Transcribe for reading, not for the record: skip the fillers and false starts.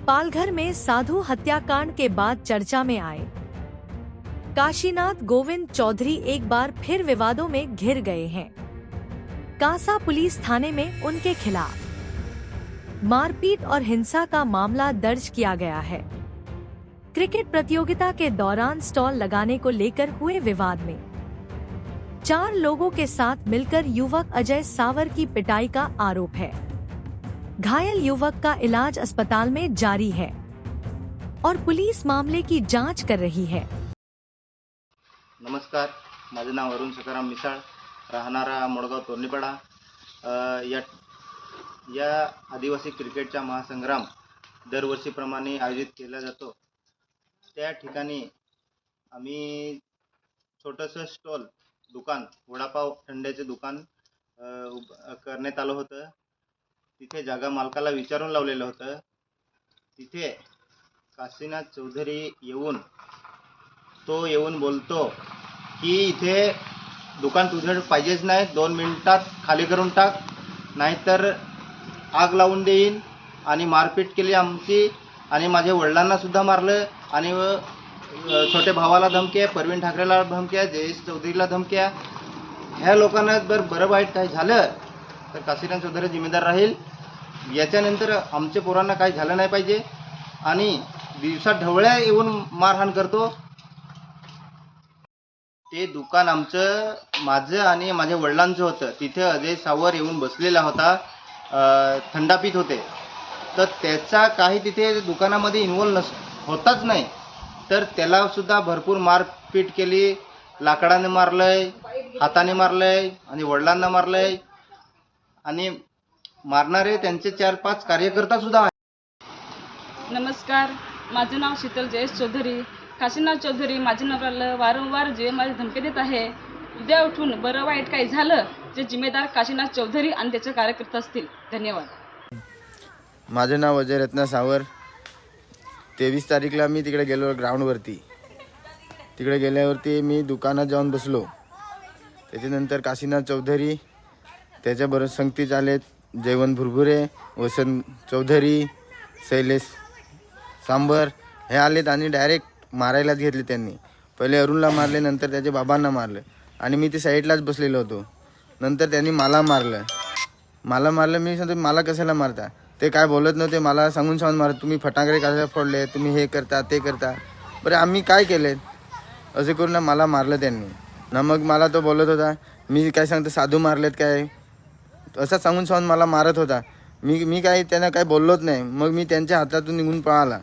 पालघर में साधु हत्याकांड के बाद चर्चा में आए काशीनाथ गोविंद चौधरी एक बार फिर विवादों में घिर गए हैं। कांसा पुलिस थाने में उनके खिलाफ मारपीट और हिंसा का मामला दर्ज किया गया है। क्रिकेट प्रतियोगिता के दौरान स्टॉल लगाने को लेकर हुए विवाद में 4 लोगों के साथ मिलकर युवक अजय सावर की पिटाई का आरोप है। घायल युवक का इलाज अस्पताल में जारी है और पुलिस मामले की जांच कर रही है। नमस्कार, माझे नाव अरुण सकाराम मिसाळ, राहणारा मोडगाव तोरणीपाडा। या आदिवासी क्रिकेटचा महासंग्राम दरवर्षीप्रमाणे आयोजित केला जातो। त्या ठिकाणी आम्ही छोटंसं स्टॉल दुकान, वडापाव थंड्याचे दुकान करण्यात आलं होतं। तिथे जागा मालकाला विचारून लावलेलं होतं। तिथे काशीनाथ चौधरी येऊन बोलतो की इथे दुकान तुझं पाहिजेच नाही, 2 मिनिटात खाली करून टाक, नाहीतर आग लावून देईन। आणि मारपीट केली आमची आणि माझ्या वडिलांना सुद्धा मारलं आणि छोटे भावाला धमक्या, परवीन ठाकरेला धमक्या, जयेश चौधरीला धमक्या। ह्या लोकांना बरं वाईट काही झालं तर काशीनाथ चौधरी जिम्मेदार राहील। याच्यानंतर आमच्या पोरांना काही झालं नाही पाहिजे। आणि दिवसात ढवळ्या येऊन मारहाण करतो। ते दुकान आमचं, माझं आणि माझ्या वडिलांचं होतं। तिथे अजय सावर येऊन बसलेला होता, थंडा पीत होते। तर त्याचा काही तिथे दुकानामध्ये इन्व्हॉल्व होताच नाही, तर त्याला सुद्धा भरपूर मारपीट केली। लाकडाने मारलंय, हाताने मारलंय आणि वडिलांना मारलंय। आणि मारणारे त्यांचे 4-5 कार्यकर्ता सुद्धा आहेत। नमस्कार, माझे नाव शीतल जयेश चौधरी। काशीनाथ चौधरी माझ्या नवऱ्याला वारंवार जे मला धमकी देत आहे। उद्या उठून बरं वाईट काही झालं जे जिम्मेदार काशीनाथ चौधरी आणि त्याचे कार्यकर्ते असतील। धन्यवाद। माझे नाव अजय रत्ना सावर। 23 तारीखला मी तिकडे गेलो ग्राउंडवरती। तिकडे गेल्यावरती मी दुकानात जाऊन बसलो। त्याच्यानंतर काशीनाथ चौधरी, त्याच्याबरोबर संगतीत आलेत जयवंत भुरभुरे, वसंत चौधरी, शैलेश सांबर हे आलेत आणि डायरेक्ट मारायलाच घेतले। त्यांनी पहिले अरुणला मारले, नंतर त्याच्या बाबांना मारलं आणि मी ते साईडलाच बसलेलो होतो। नंतर त्यांनी मला मारलं। मी सांगतो मला कशाला मारता? ते काय बोलत नव्हते, मला सांगून मारत, तुम्ही फटाकडे कशाला फोडले, तुम्ही हे करता ते करता। बरं आम्ही काय केले असे करून मला मारलं त्यांनी ना। मग मला तो बोलत होता, मी काय सांगतो साधू मारलेत काय, असं सांगून मला मारत होता। मी काय त्यांना काय बोललोच नाही। मग मी त्यांच्या हातातून निघून पळाला।